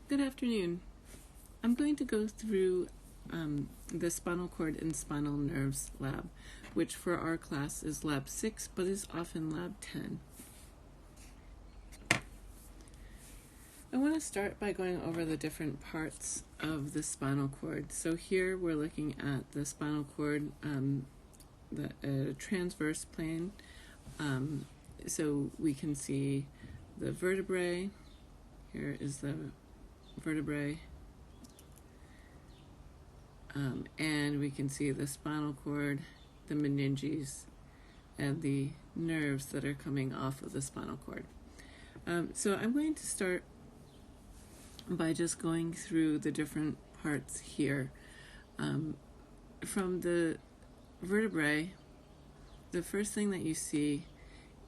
Good afternoon. I'm going to go through the spinal cord and spinal nerves lab, which for our class is lab 6, but is often lab 10. I want to start by going over the different parts of the spinal cord. So here we're looking at the spinal cord, the transverse plane. So we can see the vertebrae. Here is the vertebrae. And we can see the spinal cord, the meninges, and the nerves that are coming off of the spinal cord. So I'm going to start by just going through the different parts here. From the vertebrae, the first thing that you see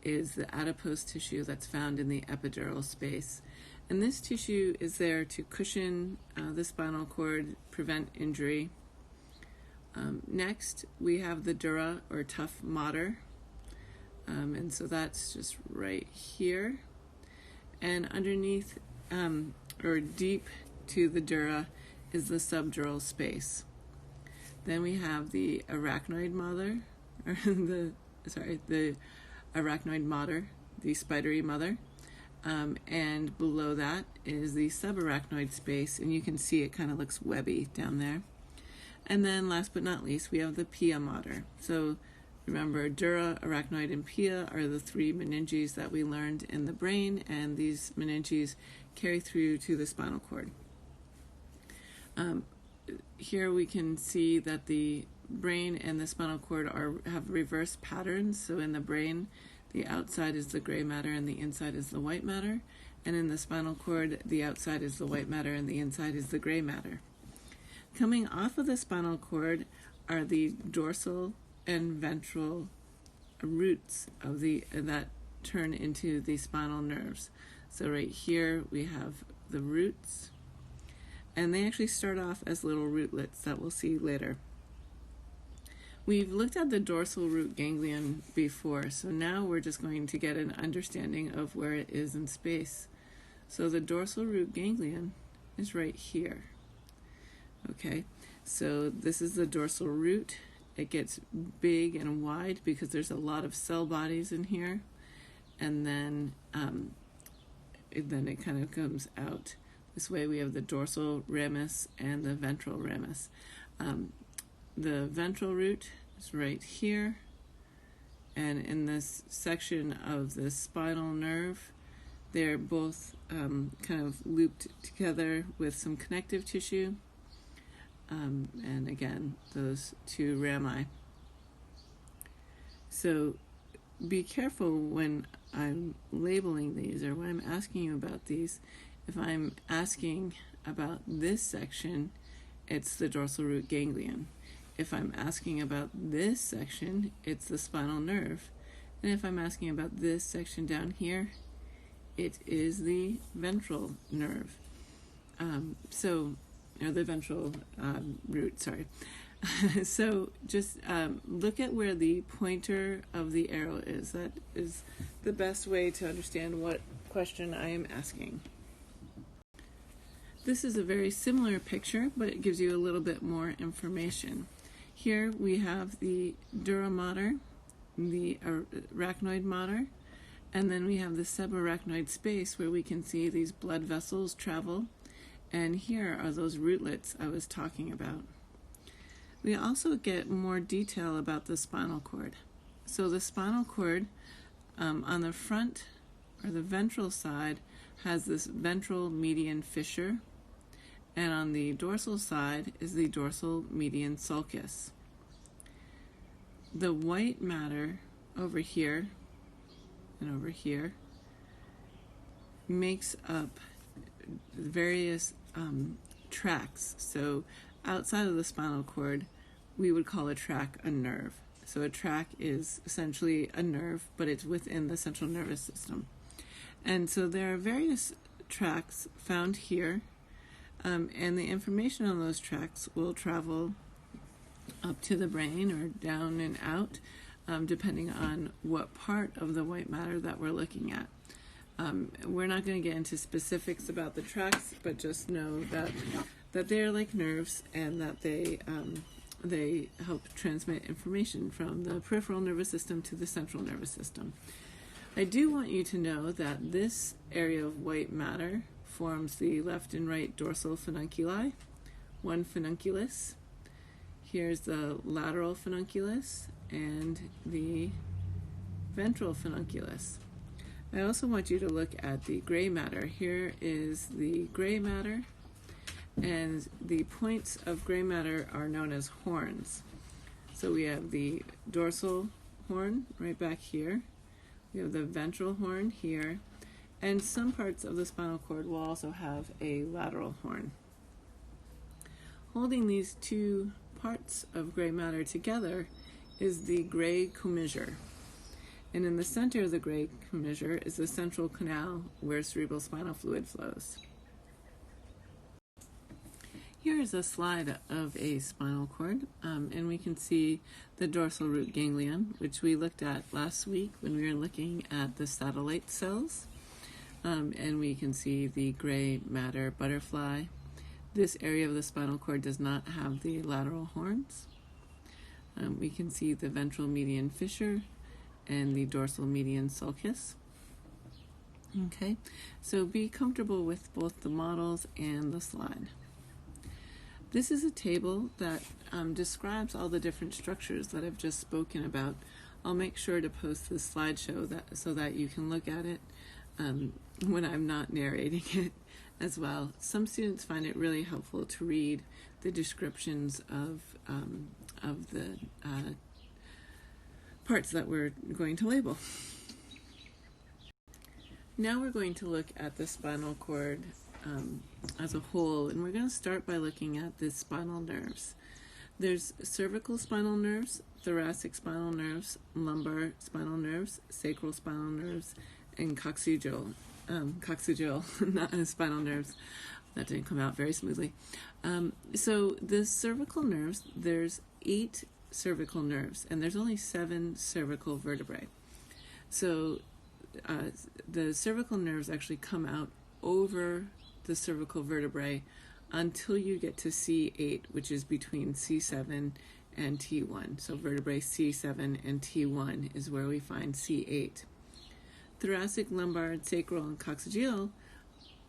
is the adipose tissue that's found in the epidural space. And this tissue is there to cushion the spinal cord, prevent injury. Next, we have the dura, or tough mater. And so that's just right here. And underneath, or deep to the dura, is the subdural space. Then we have the arachnoid mater, or the arachnoid mater, the spidery mother. And below that is the subarachnoid space, and you can see it kind of looks webby down there. And then last but not least, we have the pia mater. So remember, dura, arachnoid, and pia are the three meninges that we learned in the brain, and these meninges carry through to the spinal cord. Here we can see that the brain and the spinal cord have reverse patterns. So in the brain, the outside is the gray matter and the inside is the white matter. And in the spinal cord, the outside is the white matter and the inside is the gray matter. Coming off of the spinal cord are the dorsal and ventral roots of that turn into the spinal nerves. So right here we have the roots, and they actually start off as little rootlets that we'll see later. We've looked at the dorsal root ganglion before, so now we're just going to get an understanding of where it is in space. So the dorsal root ganglion is right here. Okay, so this is the dorsal root. It gets big and wide because there's a lot of cell bodies in here, and then it kind of comes out. This way we have the dorsal ramus and the ventral ramus. The ventral root is right here, and in this section of the spinal nerve, they're both kind of looped together with some connective tissue, and again, those two rami. So be careful when I'm labeling these, or when I'm asking you about these. If I'm asking about this section, it's the dorsal root ganglion. If I'm asking about this section, it's the spinal nerve. And if I'm asking about this section down here, it is the ventral nerve. Or the ventral root, sorry. So just look at where the pointer of the arrow is. That is the best way to understand what question I am asking. This is a very similar picture, but it gives you a little bit more information. Here we have the dura mater, the arachnoid mater, and then we have the subarachnoid space where we can see these blood vessels travel, and here are those rootlets I was talking about. We also get more detail about the spinal cord. So the spinal cord on the front, or the ventral side, has this ventral median fissure, and on the dorsal side is the dorsal median sulcus. The white matter over here and over here makes up various tracts. So outside of the spinal cord, we would call a tract a nerve. So a tract is essentially a nerve, but it's within the central nervous system. And so there are various tracts found here, and the information on those tracts will travel up to the brain or down and out, depending on what part of the white matter that we're looking at. We're not going to get into specifics about the tracts, but just know that they're like nerves, and that they help transmit information from the peripheral nervous system to the central nervous system. I do want you to know that this area of white matter forms the left and right dorsal fununculi, one furunculus. Here's the lateral furunculus and the ventral furunculus. I also want you to look at the gray matter. Here is the gray matter, and the points of gray matter are known as horns. So we have the dorsal horn right back here. We have the ventral horn here, and some parts of the spinal cord will also have a lateral horn. Holding these two parts of gray matter together is the gray commissure. And in the center of the gray commissure is the central canal where cerebral spinal fluid flows. Here is a slide of a spinal cord, and we can see the dorsal root ganglion, which we looked at last week when we were looking at the satellite cells. And we can see the gray matter butterfly. This area of the spinal cord does not have the lateral horns. We can see the ventral median fissure and the dorsal median sulcus. Okay, so be comfortable with both the models and the slide. This is a table that describes all the different structures that I've just spoken about. I'll make sure to post this slideshow so that you can look at it when I'm not narrating it as well. Some students find it really helpful to read the descriptions of the parts that we're going to label. Now we're going to look at the spinal cord as a whole, and we're going to start by looking at the spinal nerves. There's cervical spinal nerves, thoracic spinal nerves, lumbar spinal nerves, sacral spinal nerves, and coccygeal, not spinal nerves. That didn't come out very smoothly. So the cervical nerves, there's 8 cervical nerves, and there's only 7 cervical vertebrae. So the cervical nerves actually come out over the cervical vertebrae until you get to C8, which is between C7 and T1. So vertebrae C7 and T1 is where we find C8. Thoracic, lumbar, sacral, and coccygeal,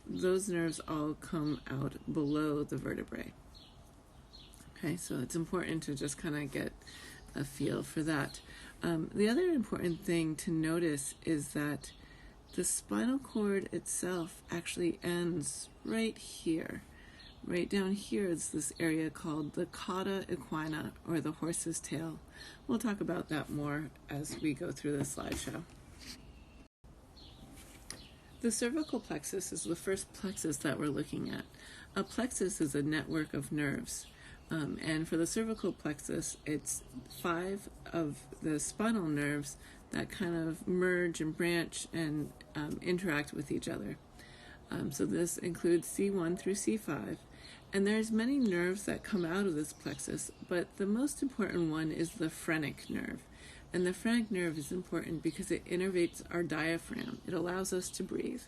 those nerves all come out below the vertebrae. Okay, so it's important to just kind of get a feel for that. The other important thing to notice is that the spinal cord itself actually ends right here. Right down here is this area called the cauda equina, or the horse's tail. We'll talk about that more as we go through the slideshow. The cervical plexus is the first plexus that we're looking at. A plexus is a network of nerves. And for the cervical plexus, it's 5 of the spinal nerves that kind of merge and branch and interact with each other. So this includes C1 through C5. And there's many nerves that come out of this plexus, but the most important one is the phrenic nerve. And the phrenic nerve is important because it innervates our diaphragm. It allows us to breathe.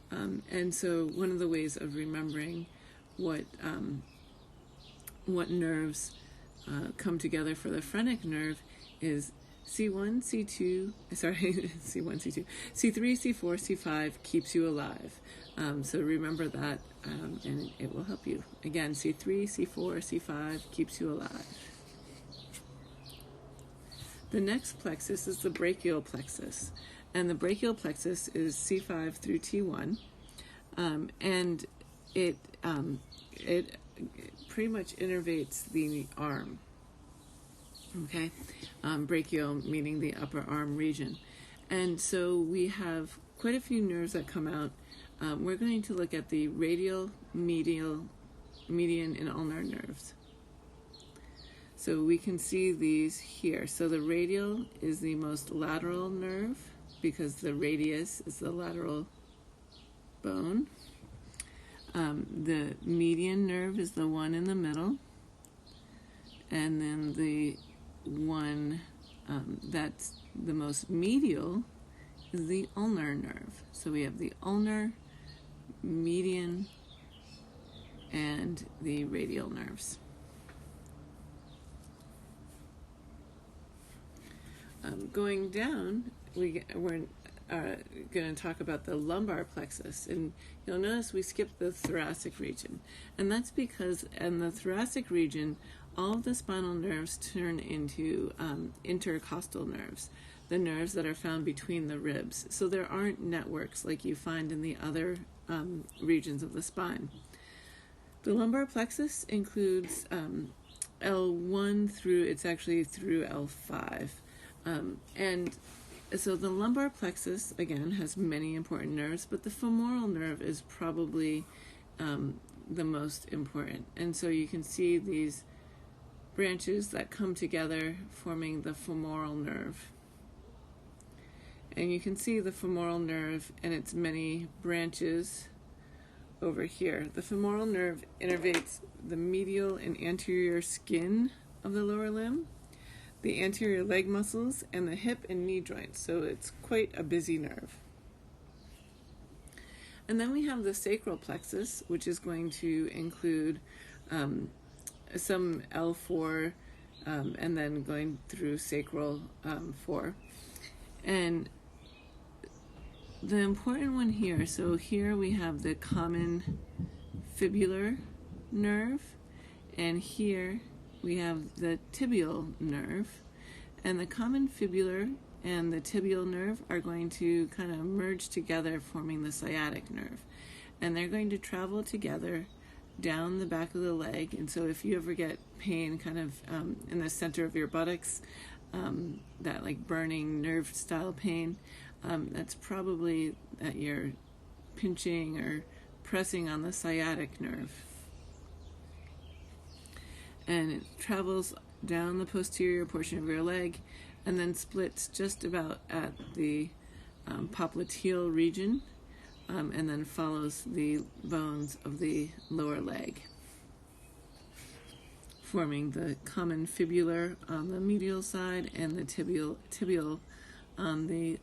And so one of the ways of remembering what nerves come together for the phrenic nerve is C1, C2, C3, C4, C5 keeps you alive. So remember that, and it will help you. Again, C3, C4, C5 keeps you alive. The next plexus is the brachial plexus, and the brachial plexus is C5 through T1, and it pretty much innervates the arm. Okay, brachial meaning the upper arm region, and so we have quite a few nerves that come out. We're going to look at the radial, medial, median, and ulnar nerves. So we can see these here. So the radial is the most lateral nerve because the radius is the lateral bone. The median nerve is the one in the middle. And then the one that's the most medial is the ulnar nerve. So we have the ulnar, median, and the radial nerves. Going down, we're going to talk about the lumbar plexus, and you'll notice we skipped the thoracic region, and that's because in the thoracic region all of the spinal nerves turn into intercostal nerves, the nerves that are found between the ribs. So there aren't networks like you find in the other regions of the spine. The lumbar plexus includes L1 through L5. And so the lumbar plexus, again, has many important nerves, but the femoral nerve is probably the most important. And so you can see these branches that come together forming the femoral nerve. And you can see the femoral nerve and its many branches over here. The femoral nerve innervates the medial and anterior skin of the lower limb, the anterior leg muscles, and the hip and knee joints. So it's quite a busy nerve. And then we have the sacral plexus, which is going to include some L4 and then going through sacral 4. And the important one here, so here we have the common fibular nerve, and here we have the tibial nerve, and the common fibular and the tibial nerve are going to kind of merge together, forming the sciatic nerve, and they're going to travel together down the back of the leg. And so if you ever get pain kind of in the center of your buttocks, that like burning nerve style pain, that's probably that you're pinching or pressing on the sciatic nerve. And it travels down the posterior portion of your leg and then splits just about at the popliteal region, and then follows the bones of the lower leg, forming the common fibular on the medial side and the tibial on the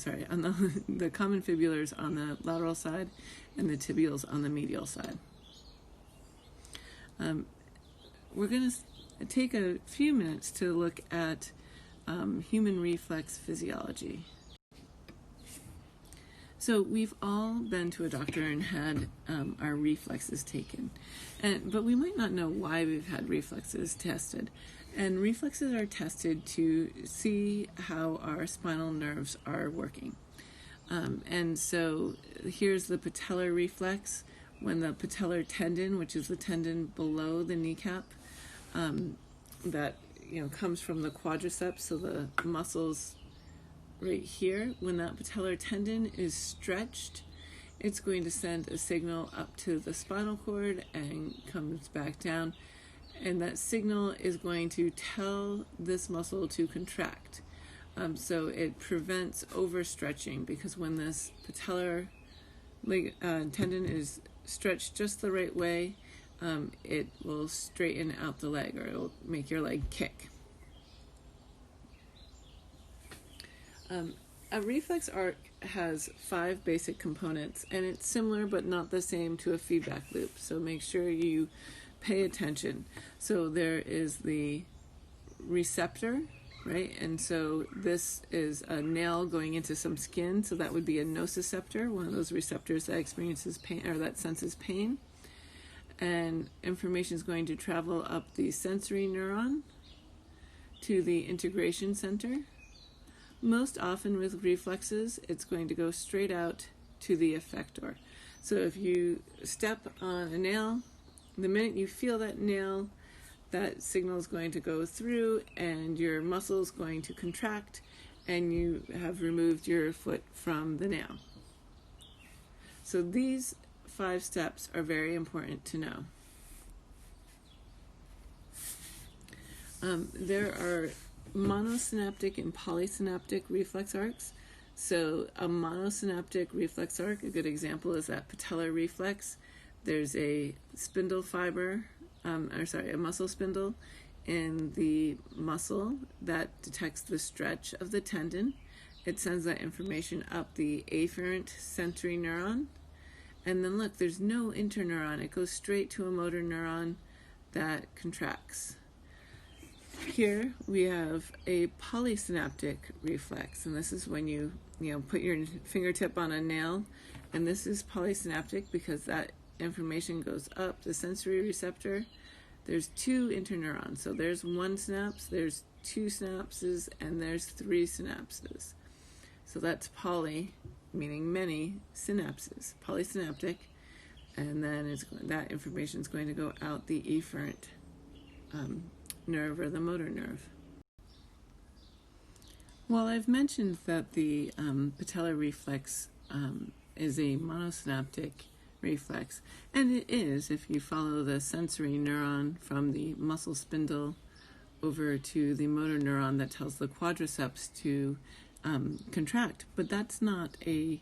the common fibulars on the lateral side and the tibials on the medial side. We're going to take a few minutes to look at human reflex physiology. So we've all been to a doctor and had our reflexes taken, but we might not know why we've had reflexes tested. And reflexes are tested to see how our spinal nerves are working. And so here's the patellar reflex, when the patellar tendon, which is the tendon below the kneecap, that comes from the quadriceps, so the muscles right here, when that patellar tendon is stretched, it's going to send a signal up to the spinal cord and comes back down, and that signal is going to tell this muscle to contract. So it prevents overstretching, because when this patellar tendon is stretched just the right way, it will straighten out the leg, or it will make your leg kick. A reflex arc has 5 basic components, and it's similar but not the same to a feedback loop, so make sure you pay attention. So there is the receptor, right? And so this is a nail going into some skin, so that would be a nociceptor, one of those receptors that experiences pain or that senses pain. And information is going to travel up the sensory neuron to the integration center. Most often with reflexes, it's going to go straight out to the effector. So if you step on a nail, the minute you feel that nail, that signal is going to go through and your muscle is going to contract, and you have removed your foot from the nail. So these 5 steps are very important to know. There are monosynaptic and polysynaptic reflex arcs. So a monosynaptic reflex arc, a good example is that patellar reflex. There's a spindle fiber, a muscle spindle in the muscle that detects the stretch of the tendon, it sends that information up the afferent sensory neuron. And then look, there's no interneuron. It goes straight to a motor neuron that contracts. Here we have a polysynaptic reflex, and this is when you put your fingertip on a nail, and this is polysynaptic because that information goes up the sensory receptor. There's 2 interneurons, so there's 1 synapse, there's 2 synapses, and there's 3 synapses. So that's poly, meaning many synapses, polysynaptic, and then that information is going to go out the efferent nerve or the motor nerve. Well, I've mentioned that the patellar reflex is a monosynaptic reflex, and it is if you follow the sensory neuron from the muscle spindle over to the motor neuron that tells the quadriceps to contract, but that's not a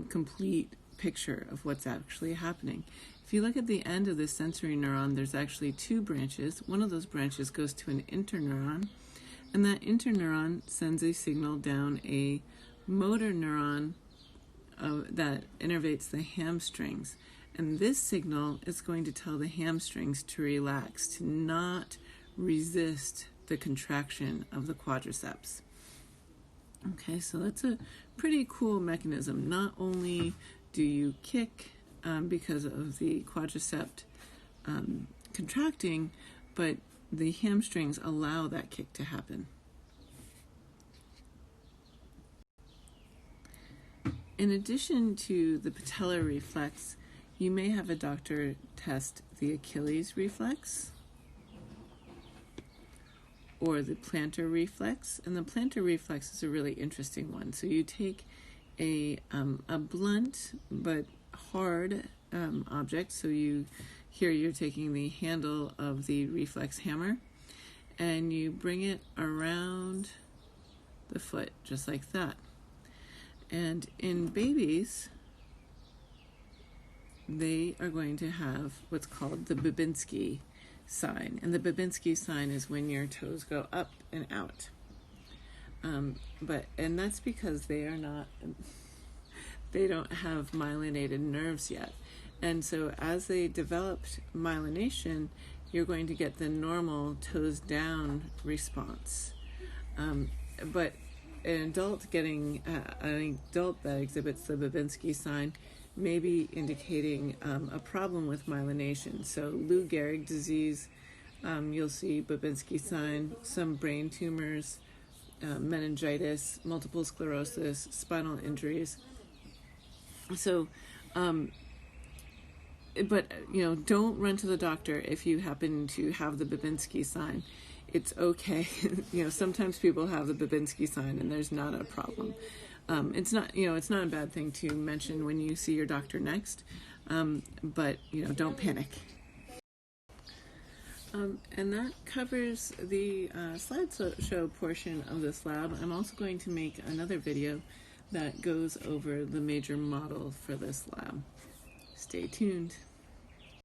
complete picture of what's actually happening. If you look at the end of the sensory neuron, there's actually 2 branches. One of those branches goes to an interneuron, and that interneuron sends a signal down a motor neuron that innervates the hamstrings. And this signal is going to tell the hamstrings to relax, to not resist the contraction of the quadriceps. Okay, so that's a pretty cool mechanism. Not only do you kick because of the quadriceps contracting, but the hamstrings allow that kick to happen. In addition to the patellar reflex, you may have a doctor test the Achilles reflex or the plantar reflex. And the plantar reflex is a really interesting one. So you take a blunt but hard object. So here you're taking the handle of the reflex hammer and you bring it around the foot just like that. And in babies, they are going to have what's called the Babinski sign. And the Babinski sign is when your toes go up and out. And that's because they don't have myelinated nerves yet. And so as they developed myelination, you're going to get the normal toes down response. But an adult that exhibits the Babinski sign may be indicating a problem with myelination. So Lou Gehrig disease, you'll see Babinski sign, some brain tumors, meningitis, multiple sclerosis, spinal injuries. So, but don't run to the doctor if you happen to have the Babinski sign. It's okay. Sometimes people have the Babinski sign and there's not a problem. It's not a bad thing to mention when you see your doctor next, but don't panic. And that covers the slideshow portion of this lab. I'm also going to make another video that goes over the major model for this lab. Stay tuned.